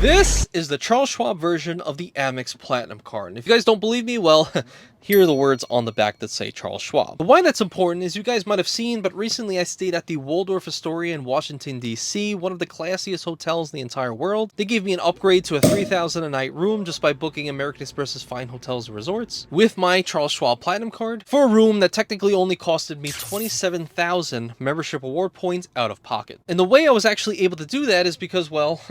This is the Charles Schwab version of the Amex Platinum card. And if you guys don't believe me, well, here are the words on the back that say Charles Schwab. Why that's important is you guys might have seen, but recently I stayed at the Waldorf Astoria in Washington, D.C., one of the classiest hotels in the entire world. They gave me an upgrade to a $3,000 a night room just by booking American Express's fine hotels and resorts with my Charles Schwab Platinum card for a room that technically only costed me 27,000 membership award points out of pocket. And the way I was actually able to do that is because, well,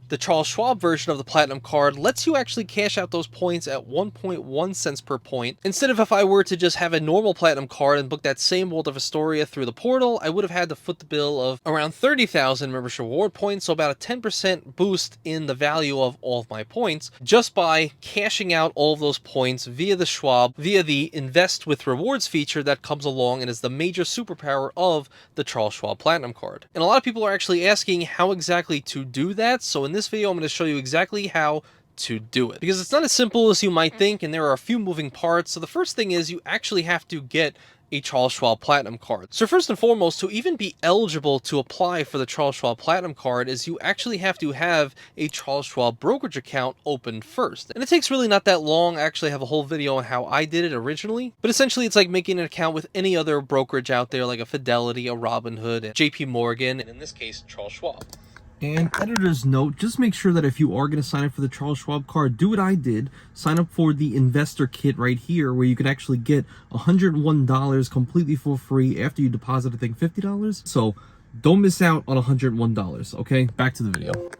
the Charles Schwab version of the Platinum card lets you actually cash out those points at 1.1 cents per point. Instead of if I were to just have a normal Platinum card and book that same Waldorf Astoria through the portal, I would have had to foot the bill of around 30,000 membership award points, so about a 10% boost in the value of all of my points, just by cashing out all of those points via the Schwab, via the Invest with Rewards feature that comes along and is the major superpower of the Charles Schwab Platinum card. And a lot of people are actually asking how exactly to do that, so in this video I'm going to show you exactly how to do it, because it's not as simple as you might think, and there are a few moving parts. So the first thing is you actually have to get a Charles Schwab Platinum card. So first and foremost, to even be eligible to apply for the Charles Schwab Platinum card is you actually have to have a Charles Schwab brokerage account opened first. And it takes really not that long. I actually have a whole video on how I did it originally, but essentially it's like making an account with any other brokerage out there, like a Fidelity, a Robinhood, a JP Morgan, and in this case, Charles Schwab. And editor's note, just make sure that if you are going to sign up for the Charles Schwab card, do what I did. Sign up for the investor kit right here, where you can actually get $101 completely for free after you deposit, I think, $50. So don't miss out on $101, okay? Back to the video.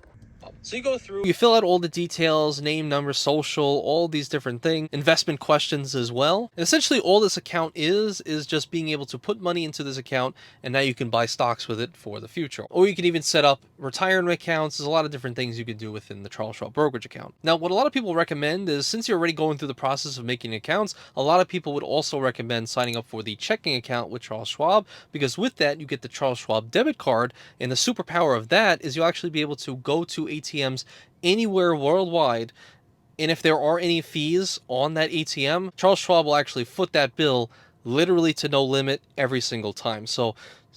So you go through, you fill out all the details, name, number, social, all these different things, investment questions as well. And essentially all this account is just being able to put money into this account, and now you can buy stocks with it for the future. Or you can even set up retirement accounts. There's a lot of different things you can do within the Charles Schwab brokerage account. Now, what a lot of people recommend is, since you're already going through the process of making accounts, a lot of people would also recommend signing up for the checking account with Charles Schwab, because with that, you get the Charles Schwab debit card, and the superpower of that is you'll actually be able to go to ATMs anywhere worldwide, and if there are any fees on that ATM, Charles Schwab will actually foot that bill literally to no limit every single time. So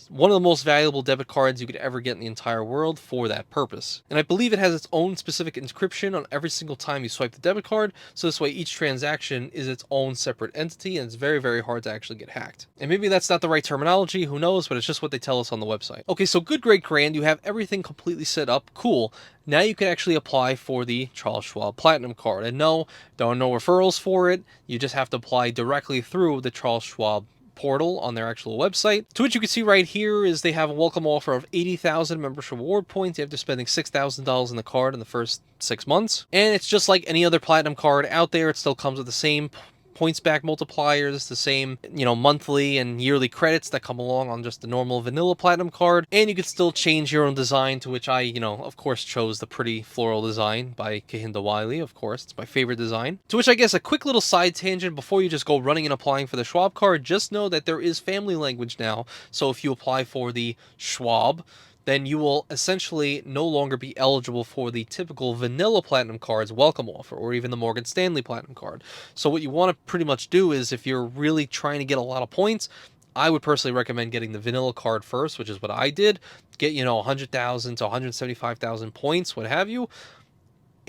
one of the most valuable debit cards you could ever get in the entire world for that purpose. And I believe it has its own specific encryption on every single time you swipe the debit card, so this way each transaction is its own separate entity, and it's very, very hard to actually get hacked. And maybe that's not the right terminology, who knows, but it's just what they tell us on the website. Okay, so good, great, grand, you have everything completely set up, cool. Now you can actually apply for the Charles Schwab Platinum card. And no, there are no referrals for it, you just have to apply directly through the Charles Schwab portal on their actual website. To which you can see right here is they have a welcome offer of 80,000 membership award points after spending $6,000 in the card in the first 6 months. And it's just like any other Platinum card out there. It still comes with the same points back multipliers, the same, monthly and yearly credits that come along on just the normal vanilla Platinum card. And you can still change your own design, to which I, of course, chose the pretty floral design by Kahinda Wiley. Of course, it's my favorite design. To which I guess a quick little side tangent before you just go running and applying for the Schwab card, just know that there is family language now. So if you apply for the Schwab, then you will essentially no longer be eligible for the typical vanilla Platinum card's welcome offer, or even the Morgan Stanley Platinum card. So what you want to pretty much do is, if you're really trying to get a lot of points, I would personally recommend getting the vanilla card first, which is what I did. Get, 100,000 to 175,000 points, what have you.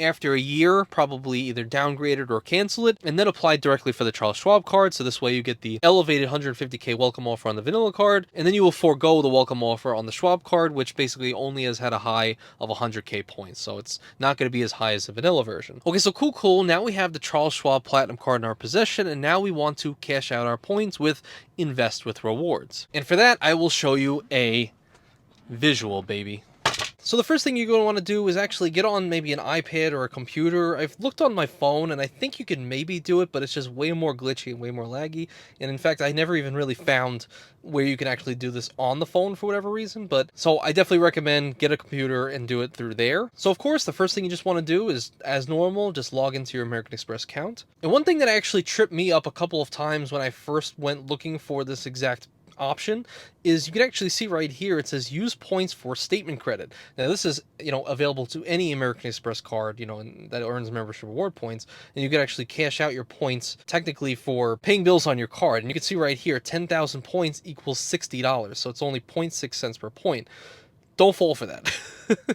After a year, probably either downgrade it or cancel it, and then apply directly for the Charles Schwab card. So this way you get the elevated 150K welcome offer on the vanilla card, and then you will forego the welcome offer on the Schwab card, which basically only has had a high of 100K points. So it's not going to be as high as the vanilla version. Okay, so cool. Now we have the Charles Schwab Platinum card in our possession, and now we want to cash out our points with Invest with Rewards. And for that, I will show you a visual, baby. So the first thing you're going to want to do is actually get on maybe an iPad or a computer. I've looked on my phone, and I think you can maybe do it, but it's just way more glitchy and way more laggy. And in fact, I never even really found where you can actually do this on the phone for whatever reason. But so I definitely recommend get a computer and do it through there. So of course, the first thing you just want to do is, as normal, just log into your American Express account. And one thing that actually tripped me up a couple of times when I first went looking for this exact option is, you can actually see right here, it says use points for statement credit. Now this is, available to any American Express card, and that earns membership award points, and you can actually cash out your points technically for paying bills on your card. And you can see right here, 10,000 points equals $60. So it's only 0.6 cents per point. Don't fall for that.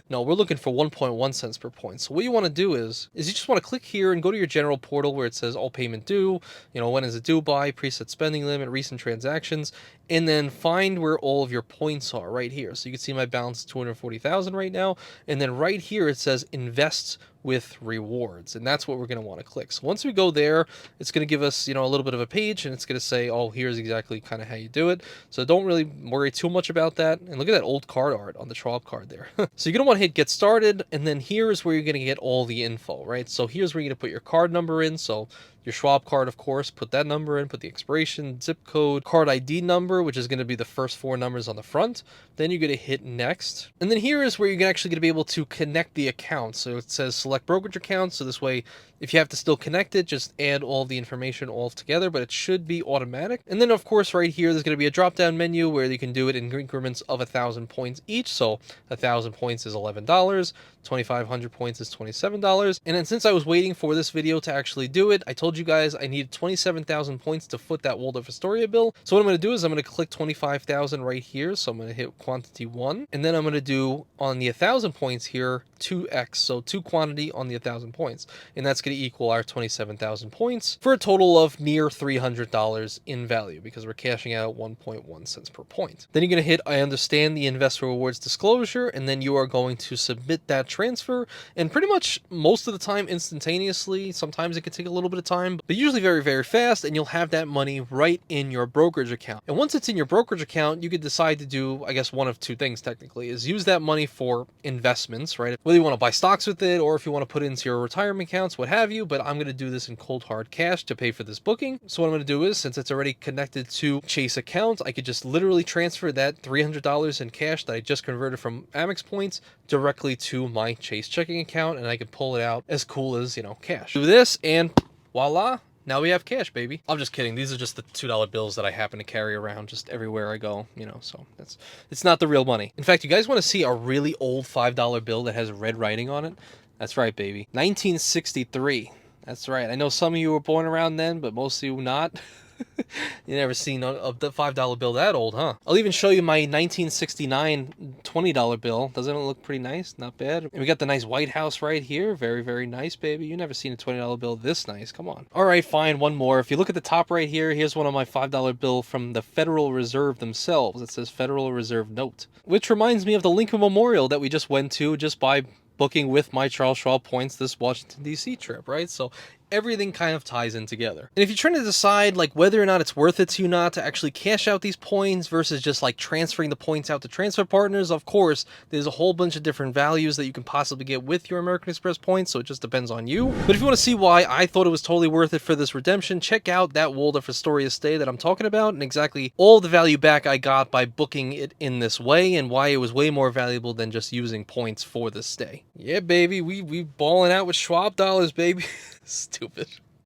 No, we're looking for 1.1 cents per point. So what you want to do is you just want to click here and go to your general portal where it says all payment due, when is it due by, preset spending limit, recent transactions, and then find where all of your points are right here. So you can see my balance is 240,000 right now. And then right here it says invest with rewards, and that's what we're going to want to click. So once we go there, it's going to give us a little bit of a page, and it's going to say, oh, here's exactly kind of how you do it. So don't really worry too much about that. And look at that old card art on the Schwab card there. So you're going to want to hit get started, and then here's where you're going to get all the info, right? So here's where you're going to put your card number in. So your Schwab card, of course, put that number in, put the expiration, zip code, card ID number, which is going to be the first 4 numbers on the front. Then you're going to hit next. And then here is where you're actually going to be able to connect the account. So it says select brokerage account. So this way, if you have to still connect it, just add all the information all together, but it should be automatic. And then of course, right here, there's going to be a drop-down menu where you can do it in increments of 1,000 points each. So 1,000 points is $11, 2,500 points is $27. And then since I was waiting for this video to actually do it, I told you guys I needed 27,000 points to foot that Waldorf Astoria bill. So what I'm going to do is I'm going to click 25,000 right here. So I'm going to hit quantity 1, and then I'm going to do on the 1,000 points here 2x, so 2 quantity on the 1,000 points, and that's going to equal our 27,000 points for a total of near $300 in value because we're cashing out 1.1 cents per point. Then you're going to hit I understand the investor rewards disclosure, and then you are going to submit that transfer, and pretty much most of the time instantaneously. Sometimes it could take a little bit of time, but usually very, very fast, and you'll have that money right in your brokerage account. And once it's in your brokerage account, you could decide to do, I guess, one of 2 things technically, is use that money for investments, right? Whether you want to buy stocks with it or if you want to put it into your retirement accounts, what have you, but I'm going to do this in cold hard cash to pay for this booking. So what I'm going to do is, since it's already connected to Chase account, I could just literally transfer that $300 in cash that I just converted from Amex points directly to my Chase checking account, and I can pull it out as cool as, cash. Do this and voila. Now we have cash, baby. I'm just kidding. These are just the $2 bills that I happen to carry around just everywhere I go, so it's not the real money. In fact, you guys want to see a really old $5 bill that has red writing on it? That's right, baby. 1963. That's right. I know some of you were born around then, but most of you not. You never seen the $5 bill that old, huh? I'll even show you my 1969 $20 bill. Doesn't it look pretty nice? Not bad. And we got the nice White House right here. Very, very nice, baby. You never seen a $20 bill this nice. Come on. All right, fine. One more. If you look at the top right here, here's one of my $5 bill from the Federal Reserve themselves. It says Federal Reserve Note, which reminds me of the Lincoln Memorial that we just went to just by booking with my Charles Schwab points this Washington, D.C. trip, right? So everything kind of ties in together. And if you're trying to decide whether or not it's worth it to you not to actually cash out these points versus just transferring the points out to transfer partners, of course, there's a whole bunch of different values that you can possibly get with your American Express points, so it just depends on you. But if you want to see why I thought it was totally worth it for this redemption, check out that Waldorf Astoria stay that I'm talking about and exactly all the value back I got by booking it in this way and why it was way more valuable than just using points for this stay. Yeah, baby, we balling out with Schwab dollars, baby. Stupid.